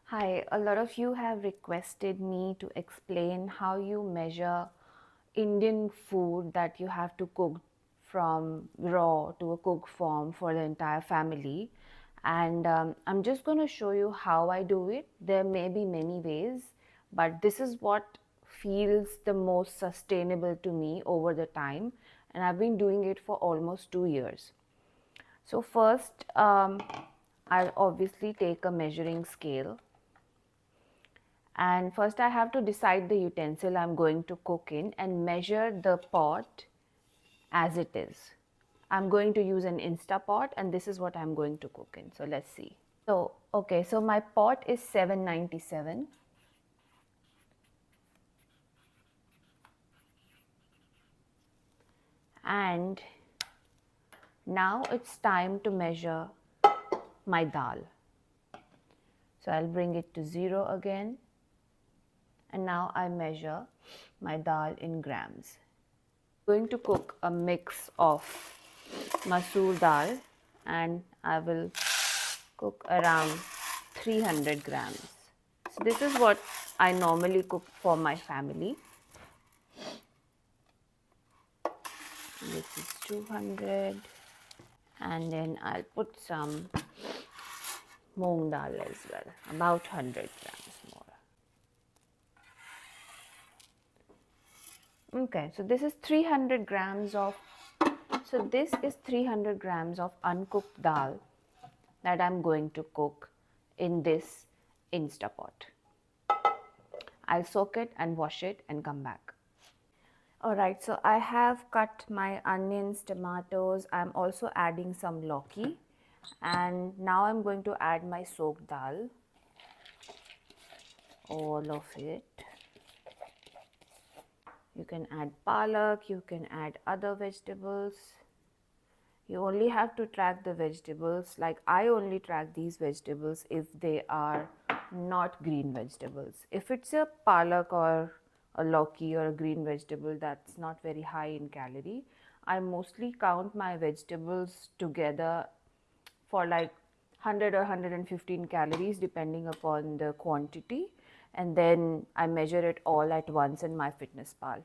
Hi, a lot of you have requested me to explain how you measure Indian food that you have to cook from raw to a cooked form for the entire family. And I'm just going to show you how I do it. There may be many ways, but this is what feels the most sustainable to me over the time. And I've been doing it for almost 2 years. So, first, I'll obviously take a measuring scale, and first I have to decide the utensil I'm going to cook in and measure the pot as it is. I'm going to use an Instapot, and this is what I'm going to cook in. So let's see. So, okay, so my pot is 797, and now it's time to measure my dal. So I'll bring it to 0 again, and now I measure my dal in grams. Going to cook a mix of masoor dal, and I will cook around 300 grams. So this is what I normally cook for my family. This is 200, and then I'll put some moong dal as well, about 100 grams more. Okay, so this is 300 grams of uncooked dal that I'm going to cook in this Instapot. I'll soak it and wash it and come back. Alright, so I have cut my onions, tomatoes. I'm also adding some lauki, and now I'm going to add my soaked dal, all of it. You can add palak, you can add other vegetables. You only have to track the vegetables, like I only track these vegetables if they are not green vegetables. If it's a palak or a lauki or a green vegetable that's not very high in calorie, I mostly count my vegetables together for like 100 or 115 calories depending upon the quantity, and then I measure it all at once in MyFitnessPal.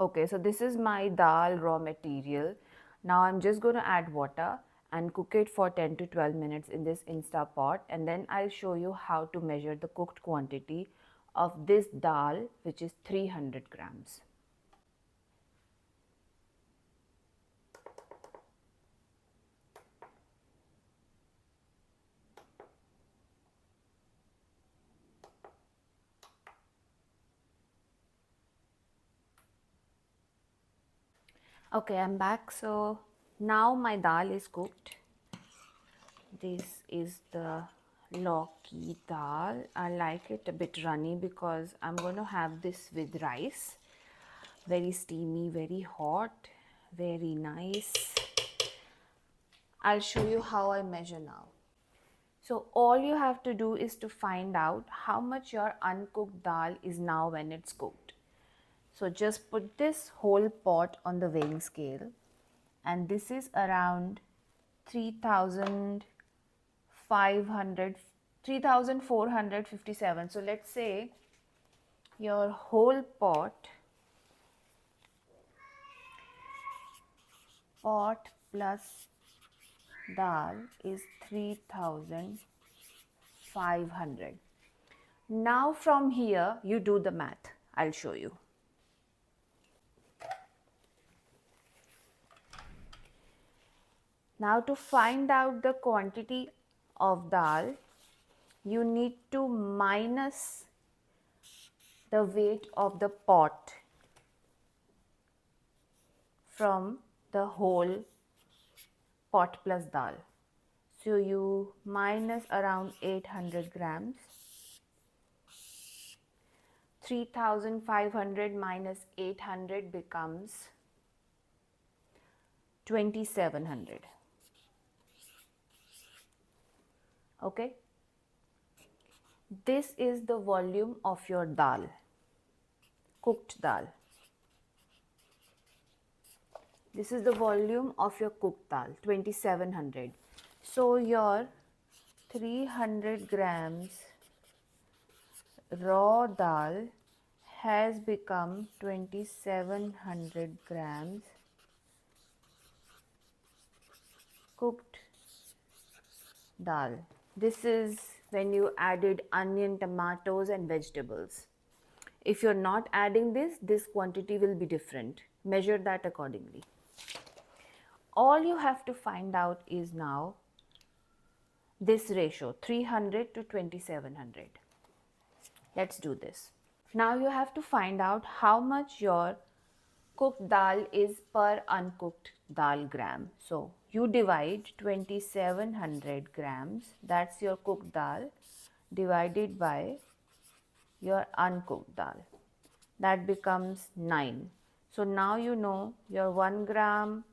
Okay, so this is my dal raw material. Now I'm just going to add water and cook it for 10 to 12 minutes in this Instapot, and then I'll show you how to measure the cooked quantity of this dal, which is 300 grams. Okay, I'm back. So now my dal is cooked. This is the lauki dal. I like it a bit runny because I'm going to have this with rice. Very steamy, very hot, very nice. I'll show you how I measure now. So all you have to do is to find out how much your uncooked dal is now when it's cooked. So just put this whole pot on the weighing scale, and this is around 3,500, 3,457. So let's say your whole pot plus dal is 3,500. Now from here you do the math. I'll show you. Now to find out the quantity of dal, you need to minus the weight of the pot from the whole pot plus dal. So you minus around 800 grams. 3,500 minus 800 becomes 2,700. Okay. This is the volume of your dal, cooked dal. This is the volume of your cooked dal, 2,700. So your 300 grams raw dal has become 2700 grams cooked dal. This is when you added onion, tomatoes and vegetables. If you're not adding this quantity will be different. Measure that accordingly. All you have to find out is now this ratio 300 to 2700. Let's do this. Now you have to find out how much your cooked dal is per uncooked dal gram. So you divide 2700 grams, that's your cooked dal, divided by your uncooked dal. That becomes 9. So now you know your 1 gram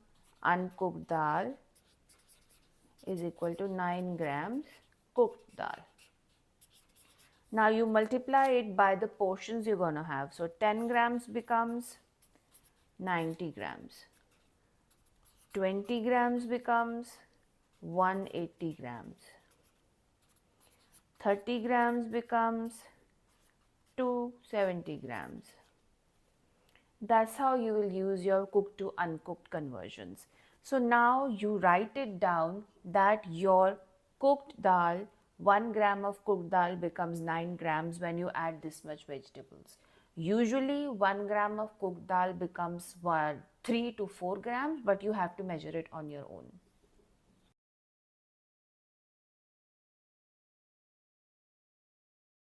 uncooked dal is equal to 9 grams cooked dal. Now you multiply it by the portions you're going to have. So 10 grams becomes 90 grams. 20 grams becomes 180 grams. 30 grams becomes 270 grams. That's how you will use your cooked to uncooked conversions. So now you write it down that your cooked dal, 1 gram of cooked dal becomes 9 grams when you add this much vegetables. Usually 1 gram of cooked dal becomes 3 to 4 grams, but you have to measure it on your own.